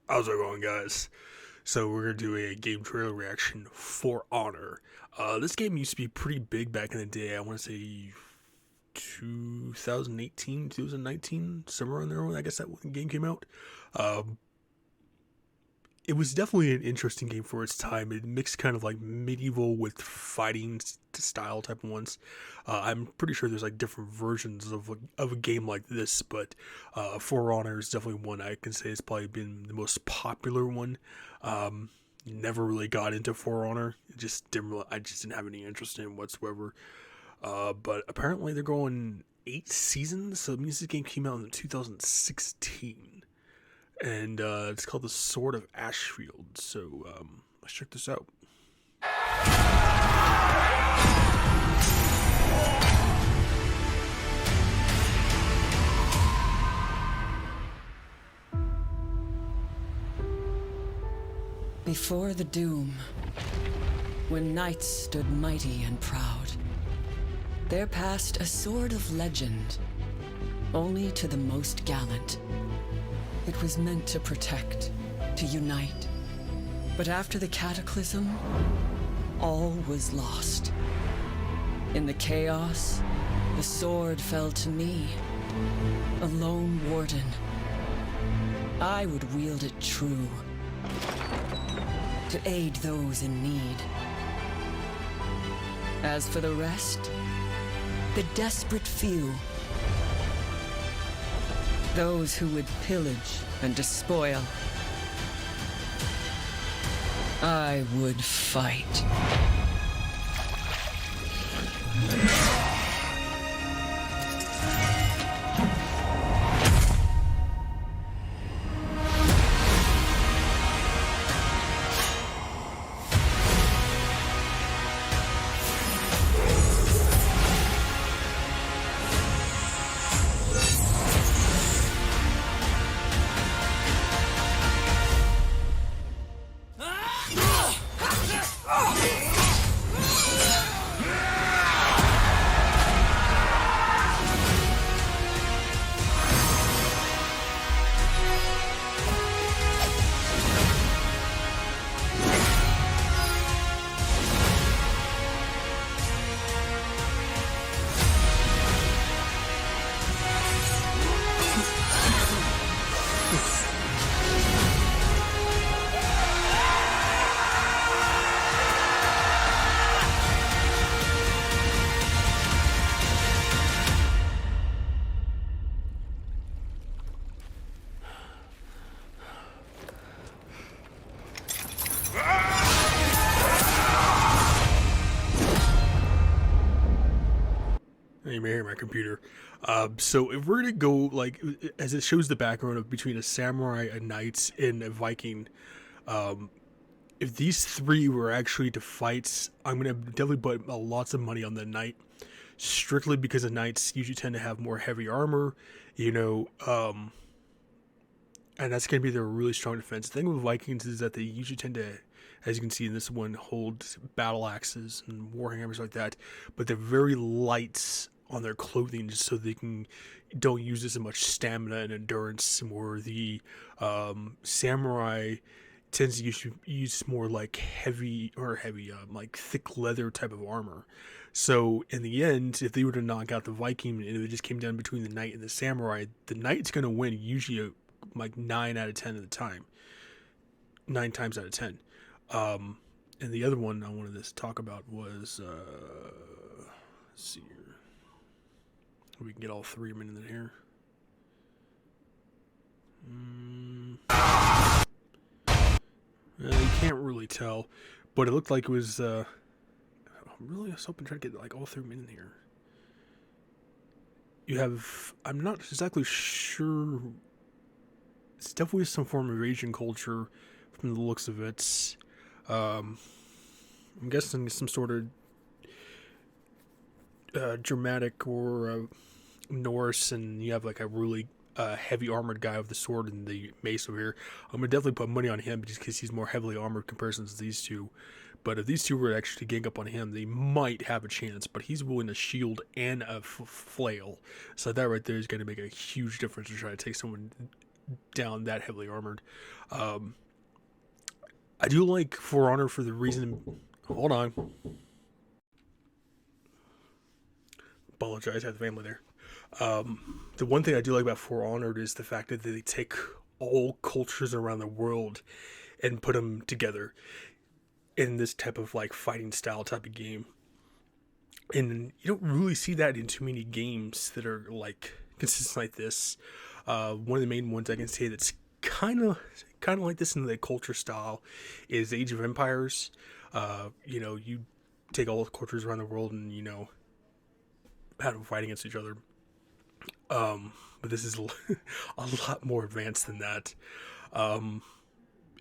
How's it going, guys? So we're gonna do a game trailer reaction for Honor. This game used to be pretty big back in the day. I want to say 2018, 2019, somewhere in there. I guess that when the game came out. Um, it was definitely an interesting game for its time. It mixed kind of like medieval with fighting style type of ones. I'm pretty sure there's like different versions of a game like this, but For Honor is definitely one I can say has probably been the most popular one. Never really got into For Honor. I just didn't have any interest in it whatsoever. But apparently they're going 8 seasons, so it means this game came out in 2016 and it's called the Sword of Ashfield. So let's check this out. Before the doom, when knights stood mighty and proud, there passed a sword of legend, only to the most gallant. It was meant to protect, to unite. But after the cataclysm, all was lost. In the chaos, the sword fell to me, a lone warden. I would wield it true, to aid those in need. As for the rest, the desperate few, those who would pillage and despoil, I would fight. You may hear my computer. So if we're gonna go like as it shows the background of between a samurai, a knight, and a Viking, if these three were actually to fight, I'm gonna definitely put lots of money on the knight, strictly because the knights usually tend to have more heavy armor, you know, and that's gonna be their really strong defense. The thing with Vikings is that they usually tend to, as you can see in this one, hold battle axes and warhammers like that, but they're very light on their clothing just so they don't use as much stamina and endurance. Where the samurai tends to use more like heavy like thick leather type of armor. So in the end, if they were to knock out the Viking and it just came down between the knight and the samurai, the knight's going to win usually like 9 out of 10 of the time, 9 times out of 10. And the other one I wanted to talk about was let's see here. We can get all three of them in here. You can't really tell, but it looked like it was. I was hoping to try to get like all three men in here. You have. I'm not exactly sure. It's definitely some form of Asian culture from the looks of it. I'm guessing some sort of Germanic or Norse, and you have like a really heavy armored guy with the sword and the mace over here. I'm gonna definitely put money on him just because he's more heavily armored compared to these two. But if these two were actually to gang up on him, they might have a chance. But he's willing a shield and a flail, so that right there is going to make a huge difference to try to take someone down that heavily armored. I do like For Honor for the reason. Hold on. Apologize, I had the family there. The one thing I do like about For Honor is the fact that they take all cultures around the world and put them together in this type of like fighting style type of game. And you don't really see that in too many games that are like consistent like this. One of the main ones I can say that's kind of like this in the culture style is Age of Empires. You take all the cultures around the world and have them fight against each other. But this is a lot more advanced than that.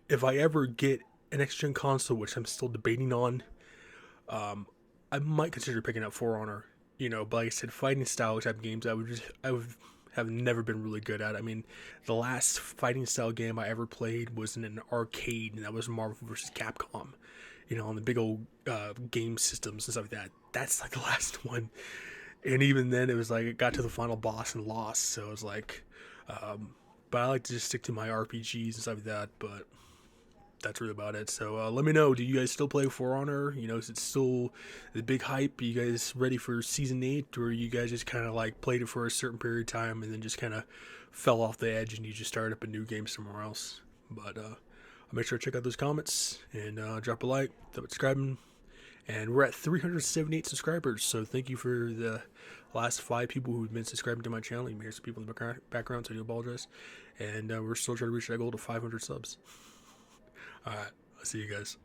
If I ever get an next gen console, which I'm still debating on, I might consider picking up For Honor. But like I said, fighting style type games, I would have never been really good at. I mean, the last fighting style game I ever played was in an arcade, and that was Marvel vs. Capcom. On the big old game systems and stuff like that. That's like the last one. And even then, it was like it got to the final boss and lost. So it was like, but I like to just stick to my RPGs and stuff like that. But that's really about it. So let me know. Do you guys still play For Honor? Is it still the big hype? Are you guys ready for season 8, or you guys just kind of like played it for a certain period of time and then just kind of fell off the edge and you just started up a new game somewhere else? But I'll make sure to check out those comments and drop a like, subscribing. And we're at 378 subscribers, so thank you for the last 5 people who've been subscribing to my channel. You may hear some people in the background, so I do apologize. And we're still trying to reach that goal to 500 subs. Alright, I'll see you guys.